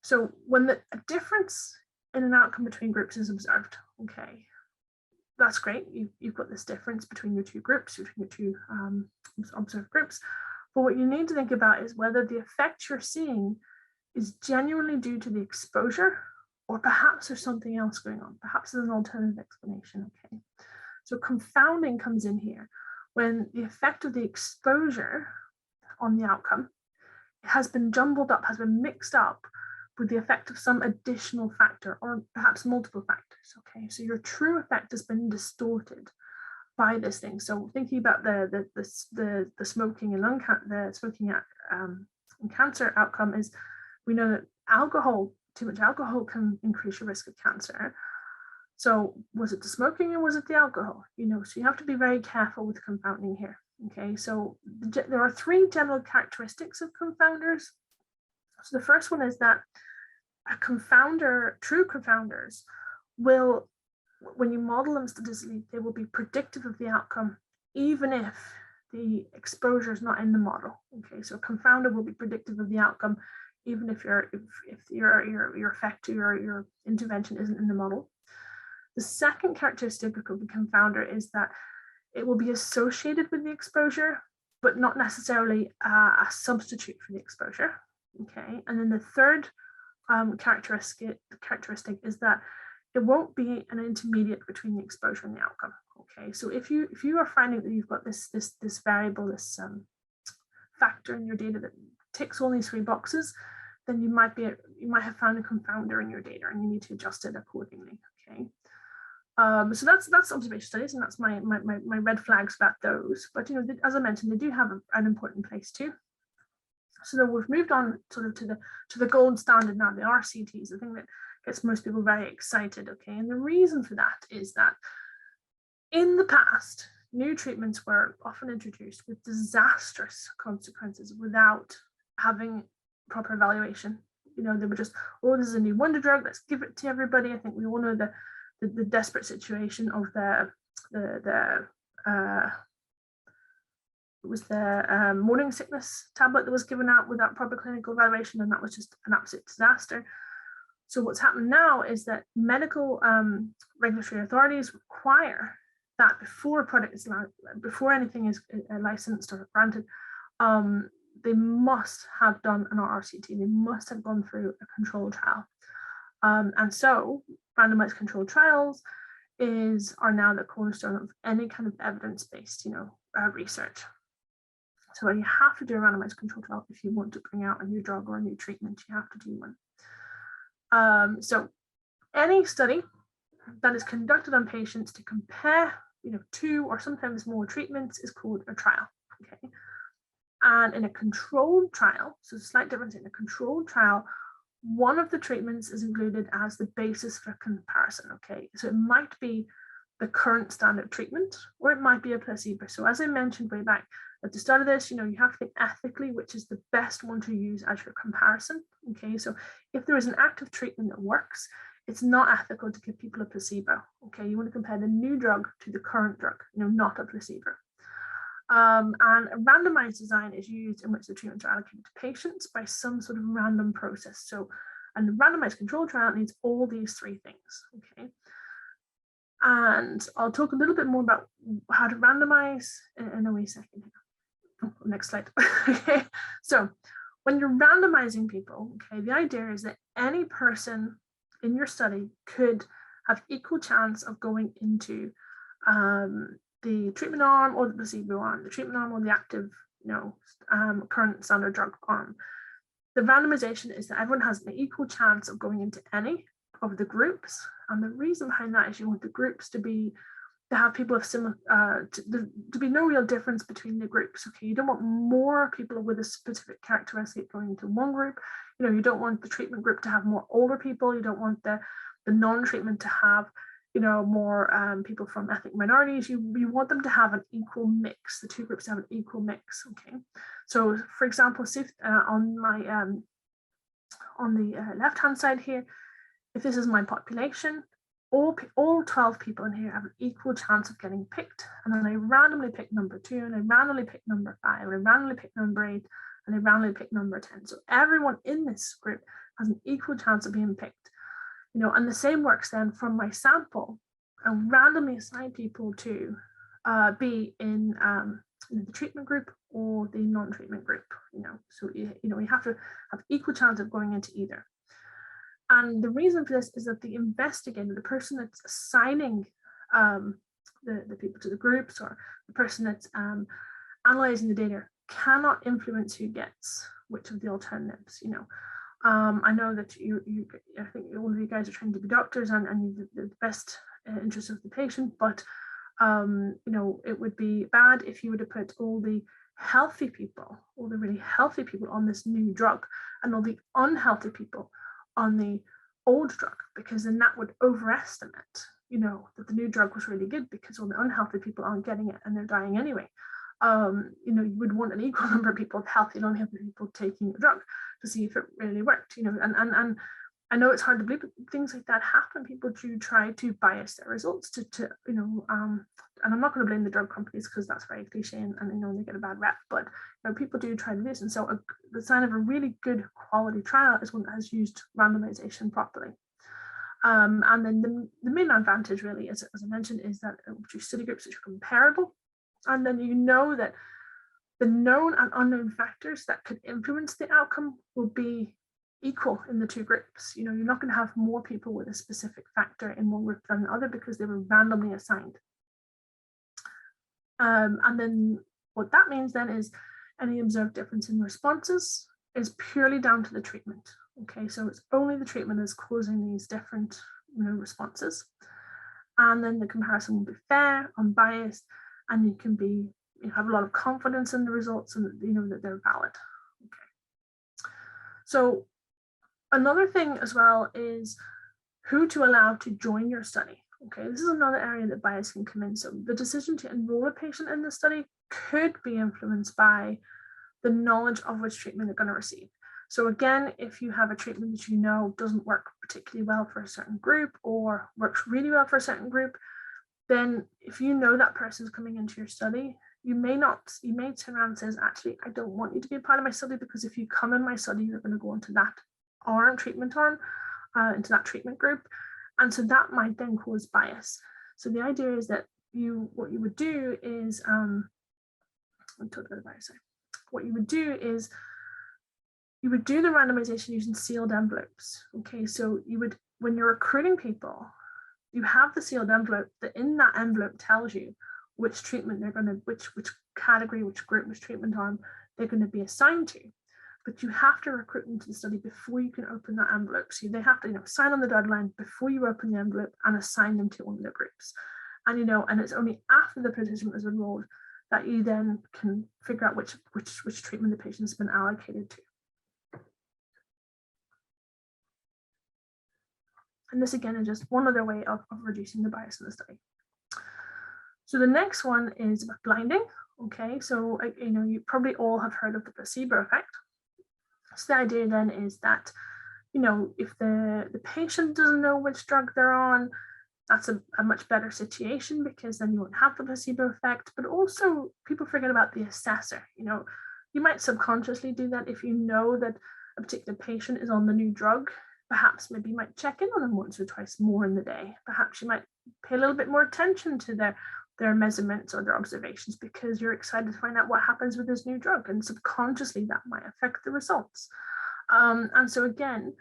So when a difference in an outcome between groups is observed, okay, that's great. You've got this difference between your two groups, between your two observed groups. But what you need to think about is whether the effect you're seeing is genuinely due to the exposure, or perhaps there's something else going on. Perhaps there's an alternative explanation, okay? So confounding comes in here when the effect of the exposure on the outcome has been jumbled up, has been mixed up with the effect of some additional factor, or perhaps multiple factors, okay? So your true effect has been distorted by this thing. So thinking about the smoking and cancer outcome is, we know that too much alcohol can increase your risk of cancer. So was it the smoking or was it the alcohol? So you have to be very careful with confounding here. Okay, so there are three general characteristics of confounders. So the first one is that true confounders will, when you model them statistically, they will be predictive of the outcome, even if the exposure is not in the model. Okay, so a confounder will be predictive of the outcome, even if your effect or your intervention isn't in the model. The second characteristic of a confounder is that it will be associated with the exposure, but not necessarily a substitute for the exposure. Okay, and then the third characteristic is that it won't be an intermediate between the exposure and the outcome. Okay, so if you are finding that you've got this variable, this factor in your data that ticks all these three boxes, then you might have found a confounder in your data and you need to adjust it accordingly. Okay. So that's observation studies, and that's my red flags about those. But as I mentioned, they do have an important place too. So then we've moved on sort of to the gold standard now, the RCTs, the thing that gets most people very excited. Okay, and the reason for that is that in the past, new treatments were often introduced with disastrous consequences without having proper evaluation. They were just, oh, this is a new wonder drug, let's give it to everybody. I think we all know the desperate situation of it was the morning sickness tablet that was given out without proper clinical evaluation, and that was just an absolute disaster. So what's happened now is that medical regulatory authorities require that before a product is before anything is licensed or granted, they must have done an RCT. They must have gone through a controlled trial. And so randomized controlled trials are now the cornerstone of any kind of evidence-based, research. So you have to do a randomized controlled trial if you want to bring out a new drug or a new treatment. You have to do one. So any study that is conducted on patients to compare, two or sometimes more treatments is called a trial. Okay, and in a controlled trial, so a slight difference in a controlled trial, one of the treatments is included as the basis for comparison. Okay, so it might be the current standard treatment, or it might be a placebo. So as I mentioned way back at the start of this, you have to think ethically which is the best one to use as your comparison. Okay, so if there is an active treatment that works, it's not ethical to give people a placebo. Okay, you want to compare the new drug to the current drug, not a placebo. And a randomized design is used in which the treatments are allocated to patients by some sort of random process. So, and the randomized control trial needs all these three things. Okay, and I'll talk a little bit more about how to randomize in a wee second. Oh, next slide. Okay, so when you're randomizing people, okay, the idea is that any person in your study could have equal chance of going into the treatment arm or the placebo arm, the treatment arm or the active, current standard drug arm. The randomization is that everyone has an equal chance of going into any of the groups, and the reason behind that is you want the groups to have people of similar, to be no real difference between the groups. Okay, you don't want more people with a specific characteristic going into one group. You don't want the treatment group to have more older people. You don't want the non-treatment to have more people from ethnic minorities. You want them to have an equal mix. The two groups have an equal mix. Okay, so for example, see on the left-hand side here, if this is my population, all 12 people in here have an equal chance of getting picked, and then I randomly pick number 2, and I randomly pick number 5, and I randomly pick number 8, and they randomly pick number 10. So everyone in this group has an equal chance of being picked. And the same works then from my sample. I randomly assign people to be in the treatment group or the non-treatment group. So we have to have equal chance of going into either. And the reason for this is that the investigator, the person that's assigning the people to the groups, or the person that's analyzing the data, cannot influence who gets which of the alternatives. I know that I think all of you guys are trained to be doctors and the best interest of the patient, but it would be bad if you were to put all the healthy people, all the really healthy people on this new drug, and all the unhealthy people on the old drug, because then that would overestimate, that the new drug was really good because all the unhealthy people aren't getting it and they're dying anyway. You would want an equal number of people, healthy and unhealthy people, taking the drug to see if it really worked, and I know it's hard to believe, but things like that happen. People do try to bias their results and I'm not going to blame the drug companies because that's very cliche and they get a bad rep, but people do try to do this. And so the sign of a really good quality trial is one that has used randomization properly. And then the main advantage really, as I mentioned, is that you study groups which are comparable, and then that the known and unknown factors that could influence the outcome will be equal in the two groups. You're not going to have more people with a specific factor in one group than the other because they were randomly assigned. And then what that means then is any observed difference in responses is purely down to the treatment. Okay, so it's only the treatment that's causing these different responses. And then the comparison will be fair, unbiased, and you have a lot of confidence in the results and that they're valid. Okay. So another thing as well is who to allow to join your study. Okay, this is another area that bias can come in. So the decision to enroll a patient in the study could be influenced by the knowledge of which treatment they're going to receive. So again, if you have a treatment that doesn't work particularly well for a certain group or works really well for a certain group, then if that person's coming into your study, you may turn around and say, actually, I don't want you to be a part of my study, because if you come in my study, you're going to go into that treatment arm, into that treatment group. And so that might then cause bias. So the idea is that what you would do is you would do the randomization using sealed envelopes. Okay, so when you're recruiting people, you have the sealed envelope that in that envelope tells you which treatment they're going to, which category, which group, which treatment arm they're going to be assigned to. But you have to recruit them to the study before you can open that envelope. So they have to sign on the deadline before you open the envelope and assign them to one of the groups. And and it's only after the participant is enrolled that you then can figure out which treatment the patient has been allocated to. And this again is just one other way of reducing the bias in the study. So the next one is about blinding. Okay, so you probably all have heard of the placebo effect. So the idea then is that, if the patient doesn't know which drug they're on, that's a much better situation, because then you won't have the placebo effect. But also people forget about the assessor. You might subconsciously do that if you know that a particular patient is on the new drug. Perhaps maybe you might check in on them once or twice more in the day. Perhaps you might pay a little bit more attention to their measurements or their observations, because you're excited to find out what happens with this new drug, and subconsciously that might affect the results. And so again,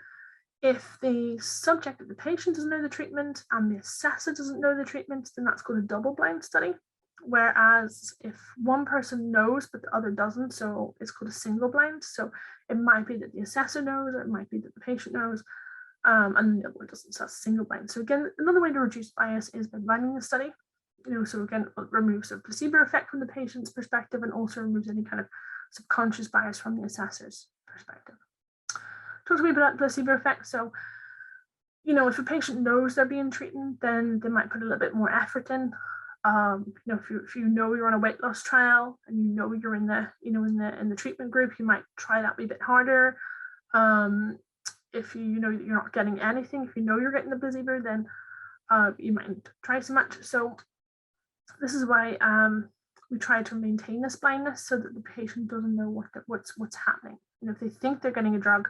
if the subject of the patient doesn't know the treatment and the assessor doesn't know the treatment, then that's called a double-blind study. Whereas if one person knows but the other doesn't, so it's called a single blind. So it might be that the assessor knows, or it might be that the patient knows, and the other one doesn't. So that's single blind. So again, another way to reduce bias is by blinding the study. So again, it removes the placebo effect from the patient's perspective, and also removes any kind of subconscious bias from the assessor's perspective. Talk to me about placebo effect. So, if a patient knows they're being treated, then they might put a little bit more effort in. If you know you're on a weight loss trial and you're in the treatment group, you might try that a bit harder. If you know you're not getting anything, if you know you're getting the placebo, then you mightn't try so much. So this is why we try to maintain this blindness so that the patient doesn't know what's happening. And if they think they're getting a drug,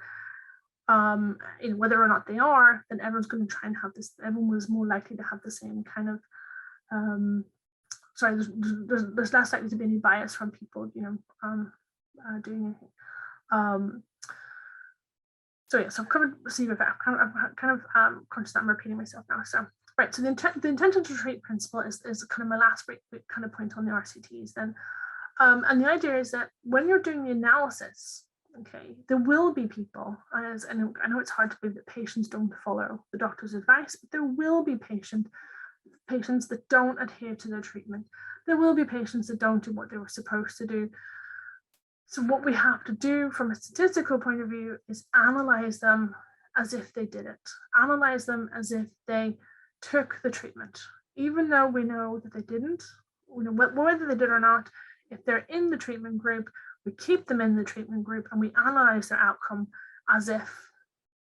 whether or not they are, then everyone's going to try and have this. Everyone was more likely to have the same kind of. There's less likely to be any bias from people, doing anything. So I've covered receiver effect. I'm kind of conscious that I'm repeating myself now. So right, so the intention to treat principle is kind of my last kind of point on the RCTs then. And the idea is that when you're doing the analysis, okay, there will be people, and I know it's hard to believe that patients don't follow the doctor's advice, but there will be patients that don't adhere to their treatment. There will be patients that don't do what they were supposed to do. So what we have to do from a statistical point of view is analyze them as if they did it. Analyze them as if they took the treatment, even though we know that they didn't, whether they did or not. If they're in the treatment group, we keep them in the treatment group and we analyze their outcome as if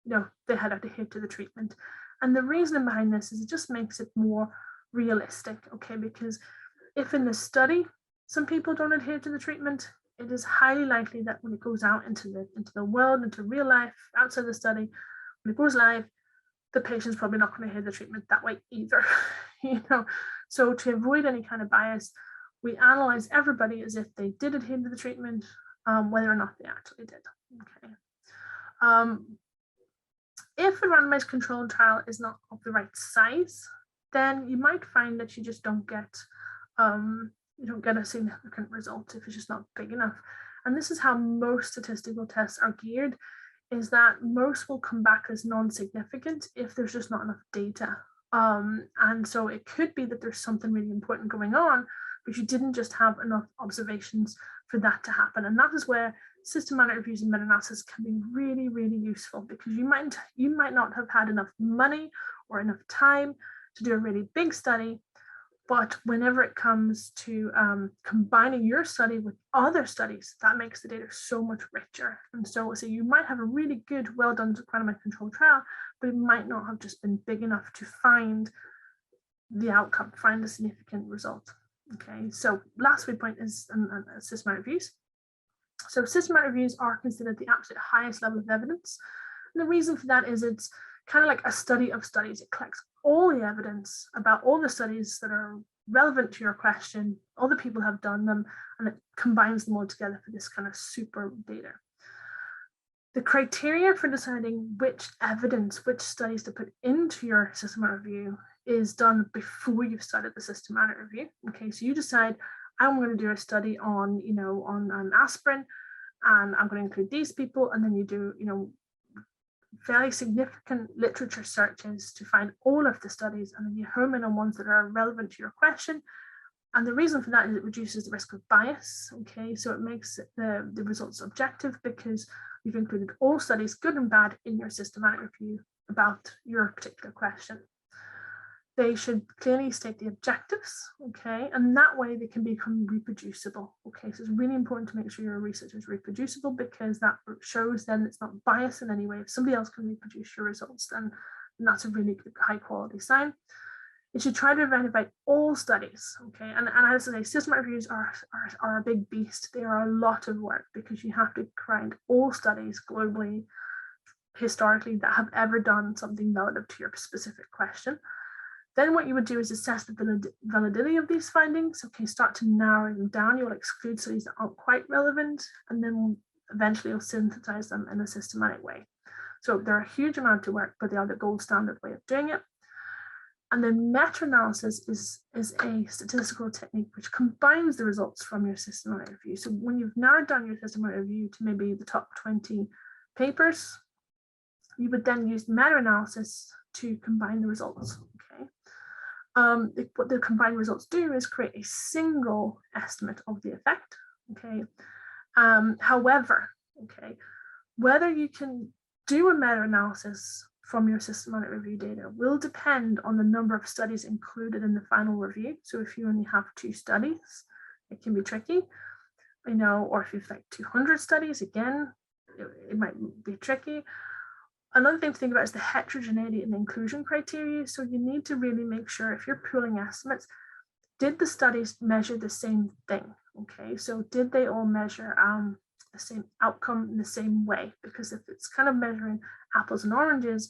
they had adhered to the treatment. And the reason behind this is it just makes it more realistic, okay? Because if in the study some people don't adhere to the treatment, it is highly likely that when it goes out into the world, into real life, outside the study, when it goes live, the patient's probably not going to adhere to the treatment that way either. So to avoid any kind of bias, we analyze everybody as if they did adhere to the treatment, whether or not they actually did. Okay. If a randomized controlled trial is not of the right size, then you might find that you just don't get a significant result if it's just not big enough. And this is how most statistical tests are geared, is that most will come back as non-significant if there's just not enough data. And so it could be that there's something really important going on, but you didn't just have enough observations for that to happen. And that is where systematic reviews and meta-analysis can be really, really useful, because you might not have had enough money or enough time to do a really big study. But whenever it comes to combining your study with other studies, that makes the data so much richer. And so you might have a really good, well-done randomized controlled trial, but it might not have just been big enough to find the outcome, find a significant result. Okay, so last point is systematic reviews. So systematic reviews are considered the absolute highest level of evidence. And the reason for that is it's kind of like a study of studies. It collects all the evidence about all the studies that are relevant to your question, all the people have done them, and it combines them all together for this kind of super data. The criteria for deciding which studies to put into your systematic review is done before you've started the systematic review. Okay, so you decide, I'm going to do a study on, on aspirin, and I'm going to include these people, and then you do, fairly significant literature searches to find all of the studies, and then you home in on ones that are relevant to your question. And the reason for that is it reduces the risk of bias. Okay, so it makes the results objective because you've included all studies, good and bad, in your systematic review about your particular question. They should clearly state the objectives, okay, and that way they can become reproducible. Okay, so it's really important to make sure your research is reproducible, because that shows then it's not biased in any way. If somebody else can reproduce your results, then that's a really good, high quality sign. It should try to identify all studies, okay, and as I say, systematic reviews are a big beast. They are a lot of work because you have to find all studies globally, historically, that have ever done something relative to your specific question. Then what you would do is assess the validity of these findings. Okay, start to narrow them down. You'll exclude studies that aren't quite relevant, and then eventually you'll synthesize them in a systematic way. So they're a huge amount of work, but they are the gold standard way of doing it. And then meta-analysis is a statistical technique which combines the results from your systematic review. So when you've narrowed down your systematic review to maybe the top 20 papers, you would then use meta-analysis to combine the results. Okay. What the combined results do is create a single estimate of the effect. Okay. However, okay, whether you can do a meta-analysis from your systematic review data will depend on the number of studies included in the final review. So if you only have 2 studies, it can be tricky, or if you've like 200 studies, again, it might be tricky. Another thing to think about is the heterogeneity and inclusion criteria. So you need to really make sure, if you're pooling estimates, did the studies measure the same thing? Okay, so did they all measure the same outcome in the same way? Because if it's kind of measuring apples and oranges,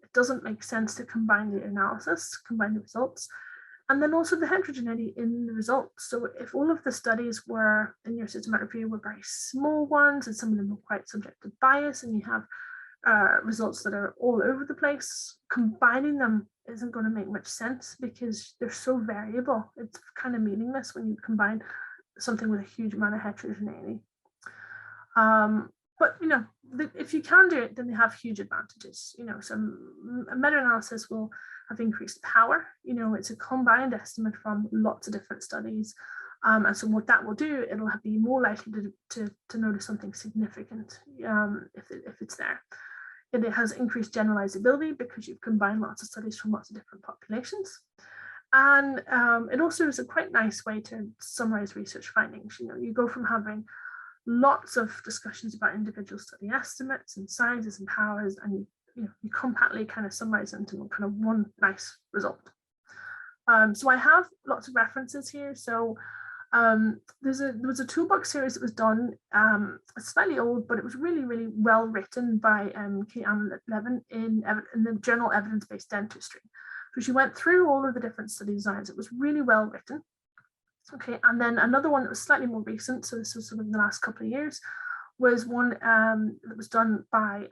it doesn't make sense to combine the analysis, combine the results, and then also the heterogeneity in the results. So if all of the studies were in your systematic review were very small ones, and some of them were quite subject to bias, and you have results that are all over the place, combining them isn't going to make much sense because they're so variable. It's kind of meaningless when you combine something with a huge amount of heterogeneity. But if you can do it, then they have huge advantages. So a meta-analysis will have increased power. It's a combined estimate from lots of different studies. And so what that will do, it'll be more likely to notice something significant if it's there. It has increased generalizability because you've combined lots of studies from lots of different populations. And it also is a quite nice way to summarize research findings. You go from having lots of discussions about individual study estimates and sizes and powers, and you compactly kind of summarize them into kind of one nice result. So I have lots of references here. So there was a toolbox series that was done, it's slightly old, but it was really, really well written by Kate Ann Levin in the journal Evidence-Based Dentistry. So she went through all of the different study designs. It was really well written. Okay, and then another one that was slightly more recent, so this was sort of in the last couple of years, was one that was done by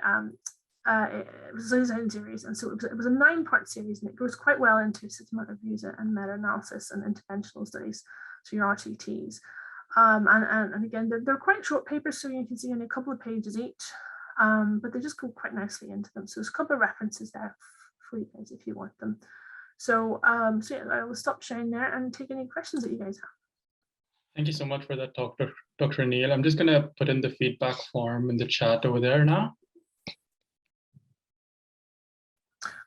it was a design series, and so it was a 9-part series, and it goes quite well into systematic reviews and meta-analysis and interventional studies, so your RTTs. And again, they're quite short papers, so you can see only a couple of pages each, but they just go quite nicely into them. So there's a couple of references there for you guys if you want them. So, yeah, I will stop sharing there and take any questions that you guys have. Thank you so much for that talk, Dr. O'Neill. I'm just going to put in the feedback form in the chat over there now.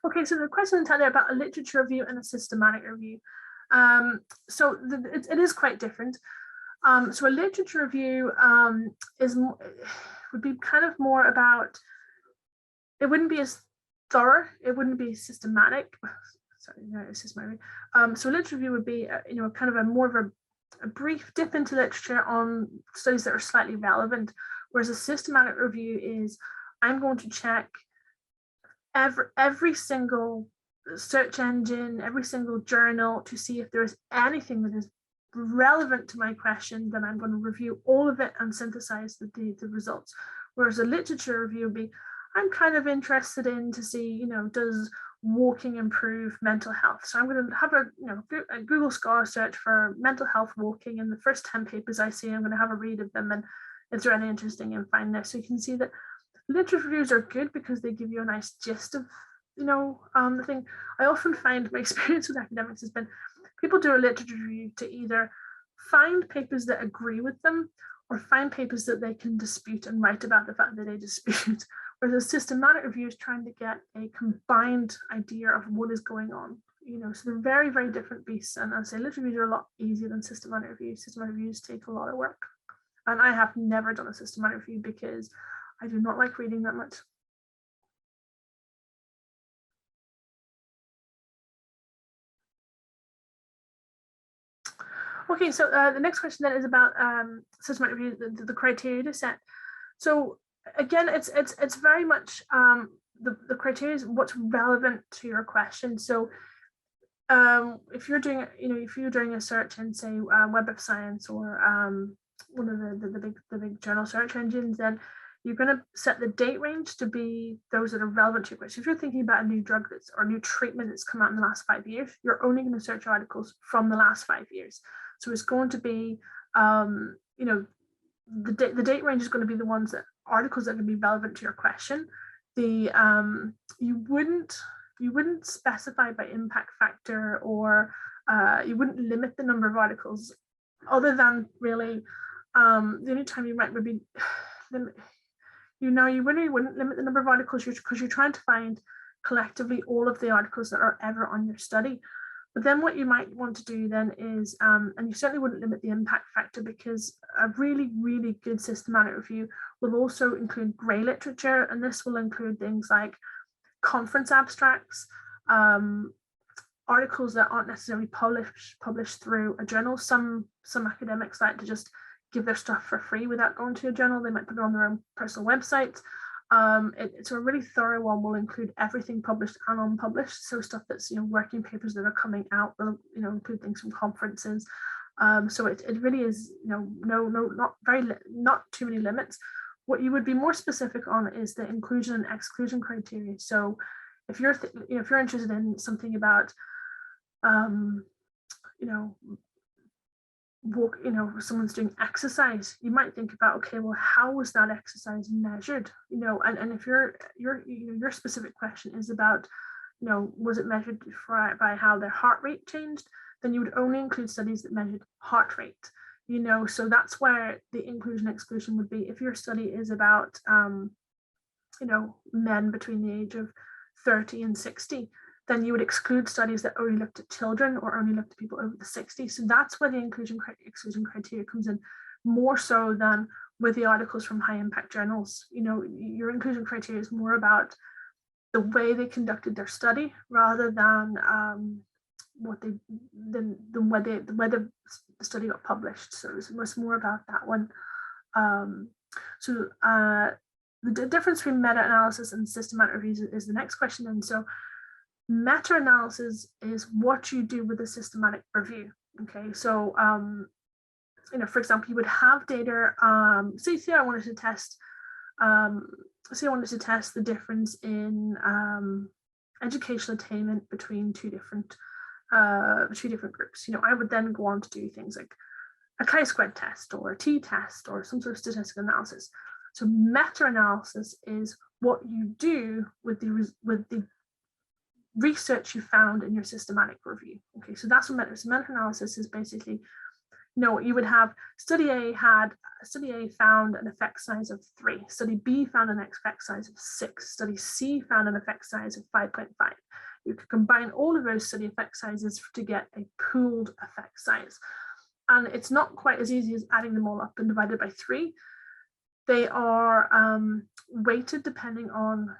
Okay, so the question is about a literature review and a systematic review. So it is quite different. So a literature review would be kind of more about, it wouldn't be as thorough, it wouldn't be systematic. Sorry, no, it's systematic. So a literature review would be, kind of more of a brief dip into literature on studies that are slightly relevant, whereas a systematic review is, I'm going to check every single search engine, every single journal to see if there's anything that is relevant to my question. Then I'm going to review all of it and synthesize the results. Whereas a literature review would be, I'm kind of interested in to see, does walking improve mental health? So I'm going to have a Google Scholar search for mental health walking, and the first 10 papers I see, I'm going to have a read of them, and is there any interesting and find there. So you can see that literature reviews are good because they give you a nice gist of, the thing. I often find my experience with academics has been people do a literature review to either find papers that agree with them or find papers that they can dispute and write about the fact that they dispute. Whereas a systematic review is trying to get a combined idea of what is going on. So they're very, very different beasts. And I'd say literature reviews are a lot easier than systematic reviews. Systematic reviews take a lot of work. And I have never done a systematic review because I do not like reading that much. Okay, so the next question then is about systematic review, the criteria set. So again, it's very much the criteria is what's relevant to your question. So if you're doing a search in, say, Web of Science or one of the big journal search engines, then you're going to set the date range to be those that are relevant to your question. If you're thinking about a new drug or a new treatment that's come out in the last 5 years, you're only going to search articles from the last 5 years. So it's going to be, the date range is going to be the ones that articles that are going to be relevant to your question. You wouldn't specify by impact factor, or you wouldn't limit the number of articles, other than really the only time you might be you really wouldn't limit the number of articles because you're trying to find collectively all of the articles that are ever on your study. But then what you might want to do then is, and you certainly wouldn't limit the impact factor, because a really, really good systematic review will also include grey literature, and this will include things like conference abstracts, articles that aren't necessarily published through a journal. Some academics like to just give their stuff for free without going to a journal. They might put it on their own personal website. It's a really thorough one. Will include everything published and unpublished. So stuff that's working papers that are coming out. Will include things from conferences. So it really is not too many limits. What you would be more specific on is the inclusion and exclusion criteria. So if you're if you're interested in something about someone's doing exercise, you might think about, okay, well, how was that exercise measured? And if your specific question is about, was it measured by how their heart rate changed, then you would only include studies that measured heart rate. So that's where the inclusion exclusion would be. If your study is about, men between the age of 30 and 60, then you would exclude studies that only looked at children or only looked at people over the 60. So that's where the inclusion exclusion criteria comes in, more so than with the articles from high impact journals. Your inclusion criteria is more about the way they conducted their study rather than whether the study got published. So it was more about that one. The difference between meta-analysis and systematic reviews is the next question. And so meta-analysis is what you do with a systematic review. Okay, so for example, you would have data. Say I wanted to test. Say I wanted to test the difference in educational attainment between two different groups. I would then go on to do things like a chi-squared test or a t-test or some sort of statistical analysis. So meta-analysis is what you do with the research you found in your systematic review. Okay, so that's what meta-analysis is basically. You would have study A found an effect size of 3, study B found an effect size of 6, study C found an effect size of 5.5. You could combine all of those study effect sizes to get a pooled effect size. And it's not quite as easy as adding them all up and divided by 3. They are weighted depending on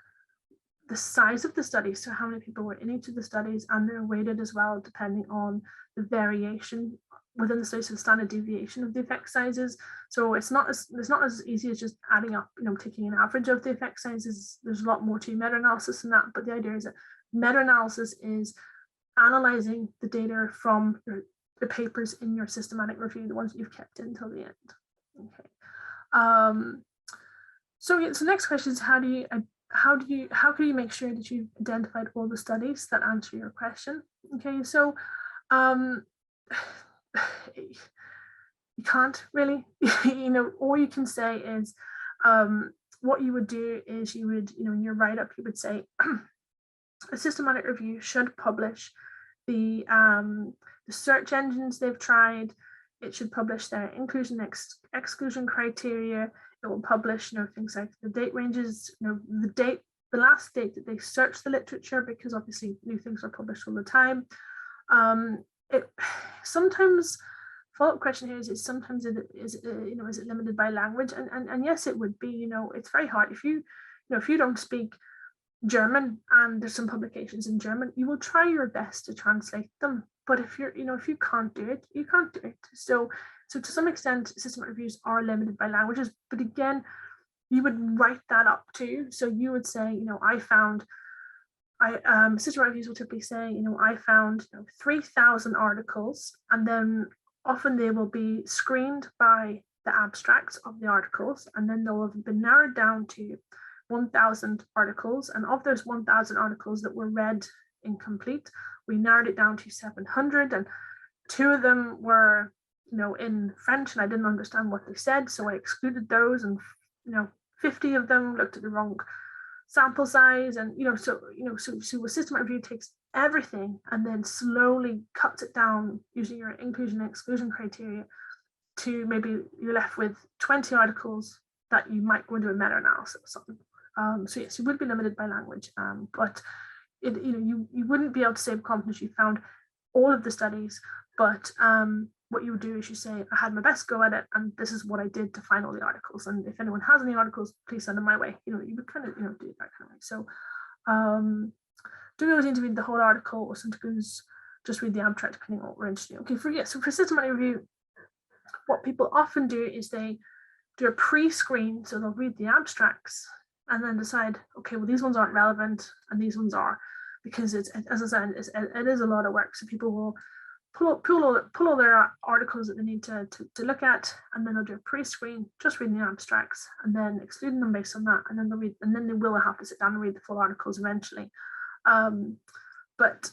the size of the study, so how many people were in each of the studies, and they're weighted as well depending on the variation within the study, so the standard deviation of the effect sizes. So it's not as easy as just adding up, taking an average of the effect sizes. There's a lot more to meta-analysis than that, but the idea is that meta-analysis is analyzing the data from the papers in your systematic review, the ones that you've kept until the end. Okay. So next question is how can you make sure that you've identified all the studies that answer your question? Okay, so you can't really, all you can say is what you would do is you would, in your write-up, you would say a systematic review should publish the search engines they've tried. It should publish their inclusion exclusion criteria. It will publish, things like the date ranges, the last date that they searched the literature, because obviously new things are published all the time. Sometimes follow-up question here is sometimes is it limited by language? And yes, it would be. It's very hard if you don't speak German and there's some publications in German, you will try your best to translate them. But if you can't do it, you can't do it. So to some extent, systematic reviews are limited by languages. But again, you would write that up too. So you would say, systematic reviews will typically say, I found 3,000 articles, and then often they will be screened by the abstracts of the articles, and then they'll have been narrowed down to 1,000 articles. And of those 1,000 articles that were read incomplete, we narrowed it down to 700, and 2 of them were in French and I didn't understand what they said, so I excluded those, and 50 of them looked at the wrong sample size, and so a systematic review takes everything and then slowly cuts it down using your inclusion and exclusion criteria to maybe you're left with 20 articles that you might go into a meta-analysis on. So yes, you would be limited by language, but you wouldn't be able to say with confidence you found all of the studies, but what you would do is you say, I had my best go at it, and this is what I did to find all the articles. And if anyone has any articles, please send them my way. You would kind of, do that kind of way. So doing those need to read the whole article or sometimes just read the abstract depending on what we're interested in. Okay, so for systematic review, what people often do is they do a pre-screen, so they'll read the abstracts and then decide, okay, well, these ones aren't relevant and these ones are, because it's, as I said, it is a lot of work. So people will pull all their articles that they need to look at, and then they'll do a pre-screen, just reading the abstracts and then excluding them based on that, and then they'll read, and then they will have to sit down and read the full articles eventually. But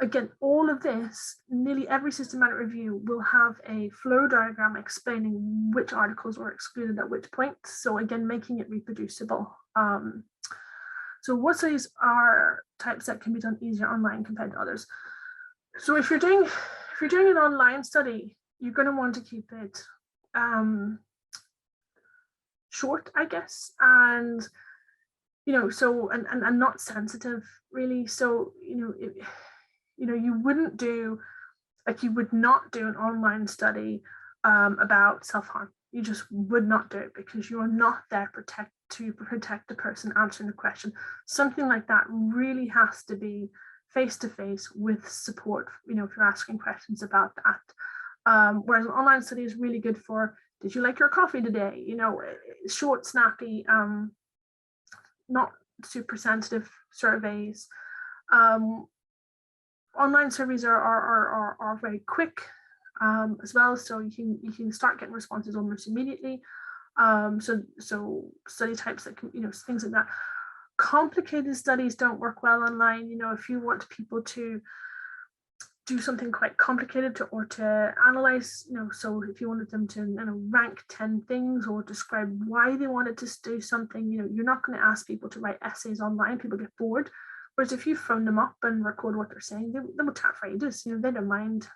again, all of this, nearly every systematic review will have a flow diagram explaining which articles were excluded at which point. So again, making it reproducible. So what studies are types that can be done easier online compared to others? So if you're doing an online study, you're going to want to keep it short, I guess, and so and not sensitive really. So you wouldn't do, like, you would not do an online study about self-harm. You just would not do it, because you are not there to protect the person answering the question. Something like that really has to be face-to-face with support, if you're asking questions about that. Whereas an online study is really good for, did you like your coffee today? Short, snappy, not super sensitive surveys. Online surveys are very quick as well, so you can start getting responses almost immediately. So study types that can, things like that. Complicated studies don't work well online. If you want people to do something quite complicated or to analyze, so if you wanted them to rank 10 things or describe why they wanted to do something, you're not going to ask people to write essays online. People get bored. Whereas if you phone them up and record what they're saying, they will chat for ages. They don't mind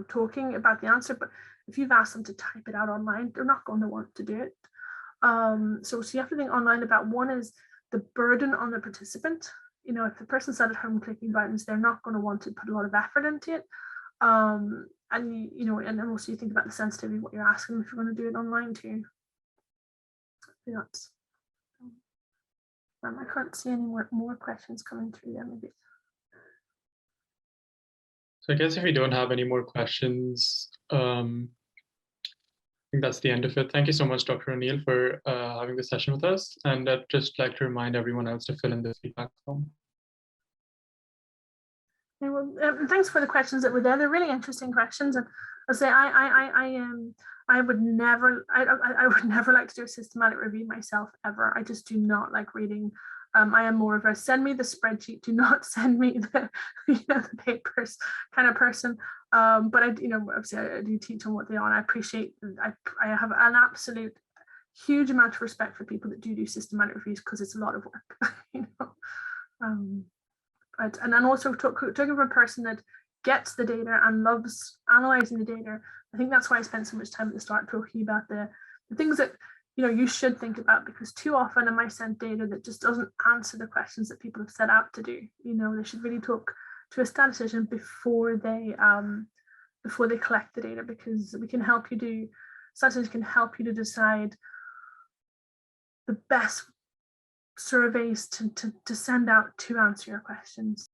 talking about the answer. But if you've asked them to type it out online, they're not going to want to do it. So you have to think online about, one is the burden on the participant. If the person sat at home clicking buttons, they're not going to want to put a lot of effort into it. And then also you think about the sensitivity of what you're asking them if you're going to do it online too. That's. I can't see any more questions coming through there, maybe. So I guess if we don't have any more questions, I think that's the end of it. Thank you so much, Dr. O'Neill, for having this session with us. And I'd just like to remind everyone else to fill in the feedback form. Okay, well, thanks for the questions that were there. They're really interesting questions, and I'll say I would never like to do a systematic review myself ever. I just do not like reading. I am more of a send me the spreadsheet, do not send me the the papers kind of person. But obviously I do teach on what they are, and I appreciate. I have an absolute huge amount of respect for people that do systematic reviews, because it's a lot of work. And then also talking from a person that gets the data and loves analyzing the data. I think that's why I spent so much time at the start talking about the things that you should think about, because too often am I sent data that just doesn't answer the questions that people have set out to do. They should really talk to a statistician before they collect the data, because we can help you statisticians can help you to decide the best surveys to send out to answer your questions.